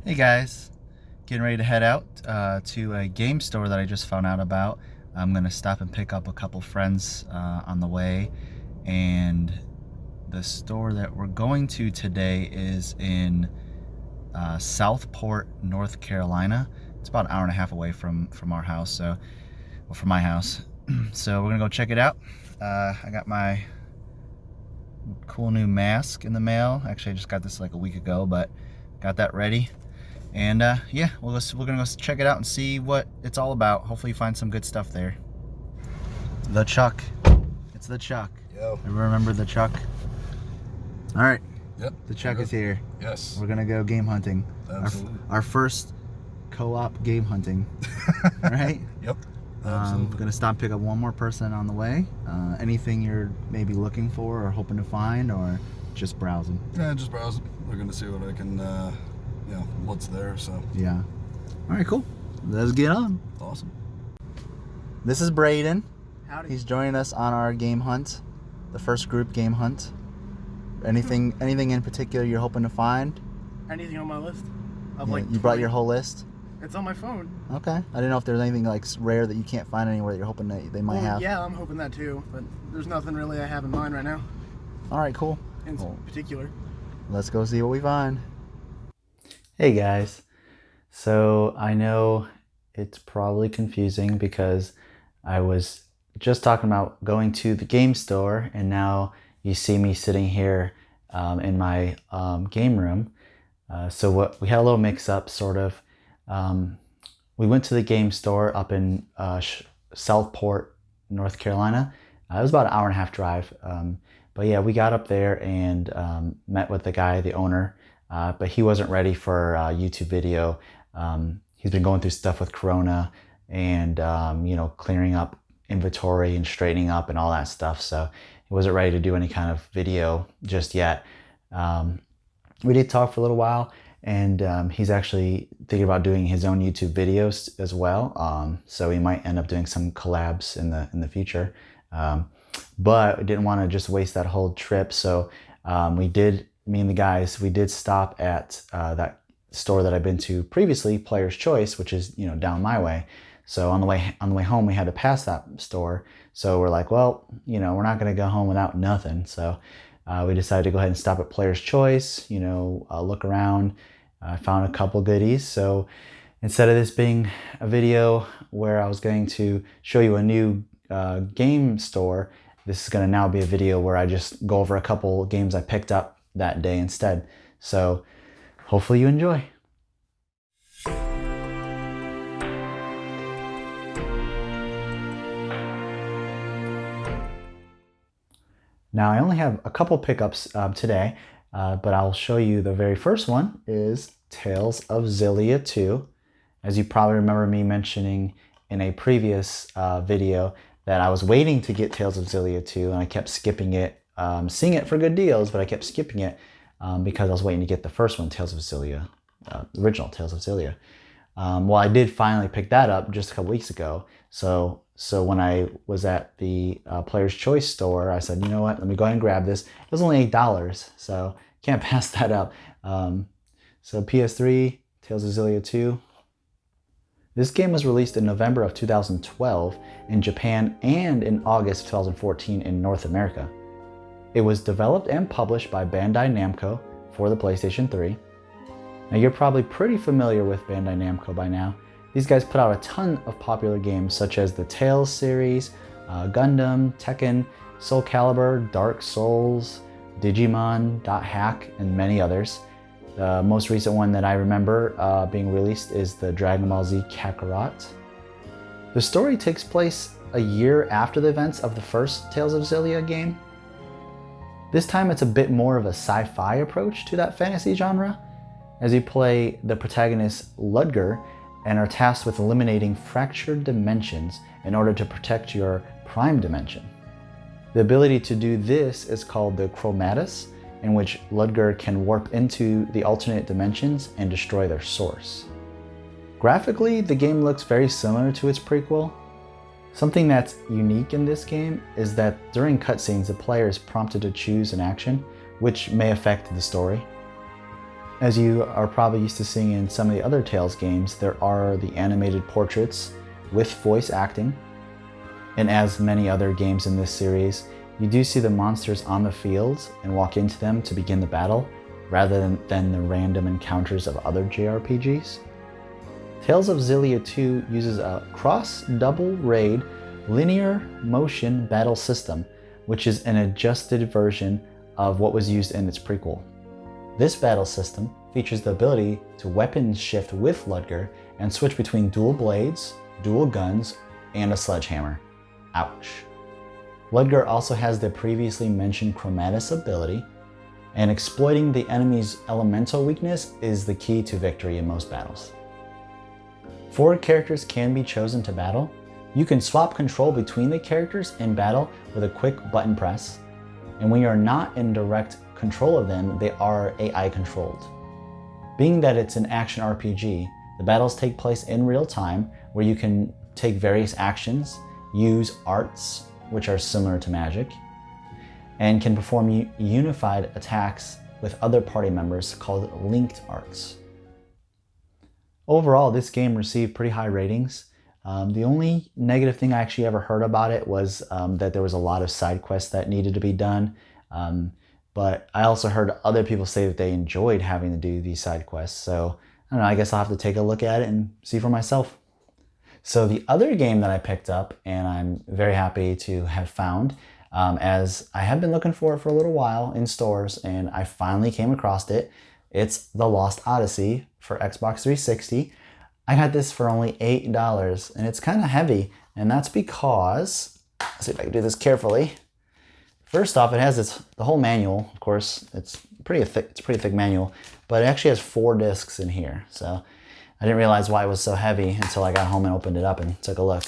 Hey guys, getting ready to head out to a game store that I just found out about. I'm gonna stop and pick up a couple friends on the way, and the store that we're going to today is in Southport, North Carolina. It's about an hour and a half away from our house, so well, from my house. So we're gonna go check it out. I got my cool new mask in the mail. Actually, I just got this like a week ago, but got that ready. And yeah, we're gonna go check it out and see what it's all about. Hopefully find some good stuff there. The Chuck. It's the Chuck. Yo. Remember the Chuck? All right. Yep. The Chuck is here. Yes. We're gonna go game hunting. Absolutely. Our first co-op game hunting. Right? Yep. Absolutely. We're gonna stop and pick up one more person on the way. Anything you're maybe looking for or hoping to find, or just browsing? Yeah, just browsing. We're gonna see what I can, what's there. So. Yeah. All right, cool. Let's get on. Awesome. This is Braden. Howdy. He's joining us on our game hunt, the first group game hunt. Anything in particular you're hoping to find? Anything on my list? You brought your whole list? It's on my phone. Okay. I didn't know if there's anything like rare that you can't find anywhere that you're hoping that they might have. Yeah, I'm hoping that too, but there's nothing really I have in mind right now. All right, cool. In particular. Let's go see what we find. Hey guys. So I know it's probably confusing because I was just talking about going to the game store, and now you see me sitting here in my game room. So we had a little mix-up, sort of. We went to the game store up in Southport, North Carolina. It was about an hour and a half drive. But yeah, we got up there and met with the guy, the owner, but he wasn't ready for a YouTube video. He's been going through stuff with Corona and, clearing up inventory and straightening up and all that stuff. So he wasn't ready to do any kind of video just yet. We did talk for a little while, and he's actually thinking about doing his own YouTube videos as well. So he might end up doing some collabs in the future. But we didn't want to just waste that whole trip. So me and the guys, we did stop at that store that I've been to previously, Player's Choice, which is, down my way. So on the way home, we had to pass that store. So we're like, well, we're not going to go home without nothing. So we decided to go ahead and stop at Player's Choice, look around. I found a couple goodies. So instead of this being a video where I was going to show you a new game store, this is going to now be a video where I just go over a couple games I picked up that day instead. So hopefully you enjoy. Now I only have a couple pickups today, but I'll show you the very first one is Tales of Xillia 2. As you probably remember me mentioning in a previous video that I was waiting to get Tales of Xillia 2, and I kept skipping it, seeing it for good deals, but I kept skipping it because I was waiting to get the first one, Tales of Xillia, original Tales of Xillia. Well, I did finally pick that up just a couple weeks ago. So when I was at the Player's Choice store, I said, you know what, let me go ahead and grab this. It was only $8, so can't pass that up. So PS3, Tales of Xillia 2. This game was released in November of 2012 in Japan and in August of 2014 in North America. It was developed and published by Bandai Namco for the PlayStation 3. Now you're probably pretty familiar with Bandai Namco by now. These guys put out a ton of popular games such as the Tales series, Gundam, Tekken, Soul Calibur, Dark Souls, Digimon, Dot Hack, and many others. The most recent one that I remember being released is the Dragon Ball Z Kakarot. The story takes place a year after the events of the first Tales of Xillia game. This time it's a bit more of a sci-fi approach to that fantasy genre, as you play the protagonist Ludger and are tasked with eliminating fractured dimensions in order to protect your prime dimension. The ability to do this is called the Chromatus, in which Ludger can warp into the alternate dimensions and destroy their source. Graphically, the game looks very similar to its prequel. Something that's unique in this game is that during cutscenes, the player is prompted to choose an action, which may affect the story. As you are probably used to seeing in some of the other Tales games, there are the animated portraits with voice acting. And as many other games in this series, you do see the monsters on the fields and walk into them to begin the battle, rather than the random encounters of other JRPGs. Tales of Xillia 2 uses a cross-double raid linear motion battle system, which is an adjusted version of what was used in its prequel. This battle system features the ability to weapon shift with Ludger and switch between dual blades, dual guns, and a sledgehammer. Ouch. Ludger also has the previously mentioned Chromatus ability, and exploiting the enemy's elemental weakness is the key to victory in most battles. 4 characters can be chosen to battle. You can swap control between the characters in battle with a quick button press, and when you're not in direct control of them, they are AI controlled. Being that it's an action RPG, the battles take place in real time, where you can take various actions, use arts, which are similar to magic, and can perform unified attacks with other party members called linked arts. Overall, this game received pretty high ratings. The only negative thing I actually ever heard about it was that there was a lot of side quests that needed to be done. But I also heard other people say that they enjoyed having to do these side quests. So I don't know, I guess I'll have to take a look at it and see for myself. So the other game that I picked up, and I'm very happy to have found, as I have been looking for it for a little while in stores, and I finally came across it. It's The Lost Odyssey for Xbox 360. I got this for only $8, and it's kind of heavy, and that's because, let's see if I can do this carefully. First off, it has the whole manual. Of course, it's a pretty thick manual, but it actually has 4 discs in here. So I didn't realize why it was so heavy until I got home and opened it up and took a look.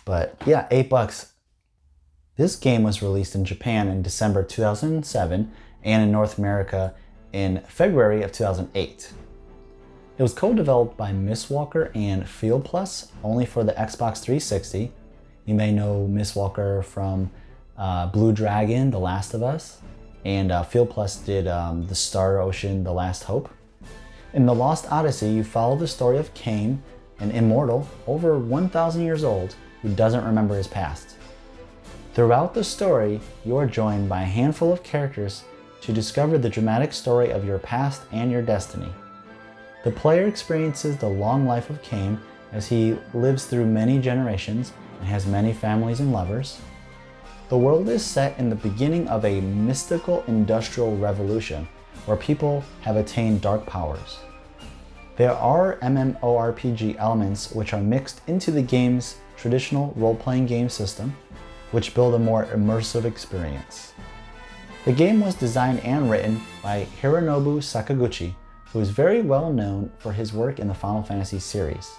But yeah, $8. This game was released in Japan in December 2007 and in North America in February of 2008. It was co-developed by Mistwalker and Field Plus, only for the Xbox 360. You may know Mistwalker from Blue Dragon, The Last of Us, and Field Plus did the Star Ocean, The Last Hope. In The Lost Odyssey, you follow the story of Cain, an immortal over 1,000 years old who doesn't remember his past. Throughout the story, you are joined by a handful of characters to discover the dramatic story of your past and your destiny. The player experiences the long life of Cain as he lives through many generations and has many families and lovers. The world is set in the beginning of a mystical industrial revolution where people have attained dark powers. There are MMORPG elements which are mixed into the game's traditional role-playing game system, which build a more immersive experience. The game was designed and written by Hironobu Sakaguchi, who is very well known for his work in the Final Fantasy series.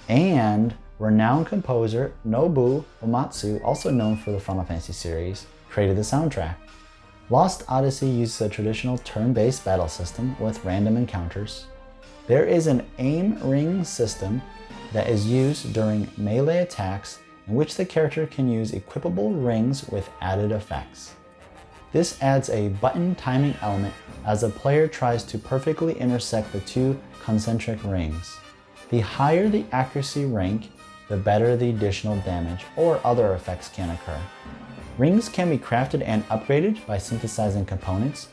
And renowned composer Nobuo Uematsu, also known for the Final Fantasy series, created the soundtrack. Lost Odyssey uses a traditional turn-based battle system with random encounters. There is an aim ring system that is used during melee attacks, in which the character can use equipable rings with added effects. This adds a button timing element as the player tries to perfectly intersect the 2 concentric rings. The higher the accuracy rank, the better the additional damage or other effects can occur. Rings can be crafted and upgraded by synthesizing components,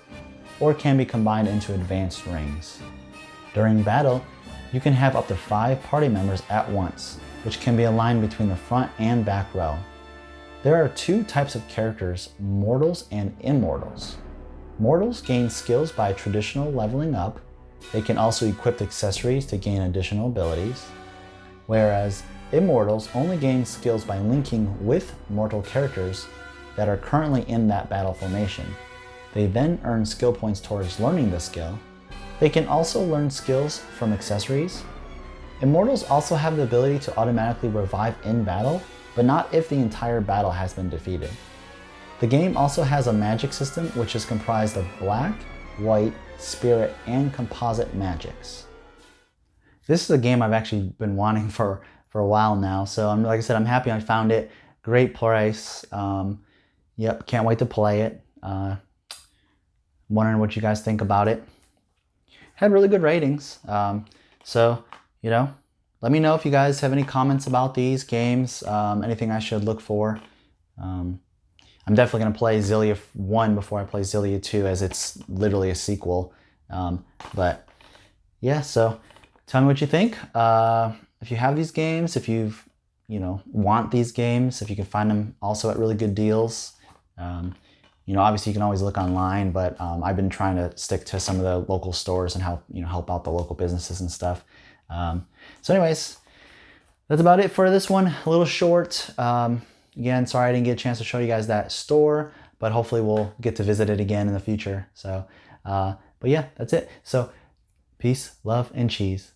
or can be combined into advanced rings. During battle, you can have up to 5 party members at once, which can be aligned between the front and back row. There are 2 types of characters, mortals and immortals. Mortals gain skills by traditional leveling up. They can also equip accessories to gain additional abilities, whereas immortals only gain skills by linking with mortal characters that are currently in that battle formation. They then earn skill points towards learning the skill. They can also learn skills from accessories. Immortals also have the ability to automatically revive in battle, but not if the entire battle has been defeated. The game also has a magic system which is comprised of black, white, spirit, and composite magics. This is a game I've actually been wanting for a while now, so like I said, I'm happy I found it. Great price. Yep, can't wait to play it. wondering what you guys think about it. Had really good ratings. So, you know, let me know if you guys have any comments about these games, anything I should look for. I'm definitely going to play Xillia 1 before I play Xillia 2, as it's literally a sequel. But yeah, so tell me what you think. If you have these games, if you've, want these games, if you can find them also at really good deals. Obviously you can always look online, but I've been trying to stick to some of the local stores and help out the local businesses and stuff. So anyways, that's about it for this one. A little short. Again, sorry I didn't get a chance to show you guys that store, but hopefully we'll get to visit it again in the future. So, but yeah, that's it. So peace, love, and cheese.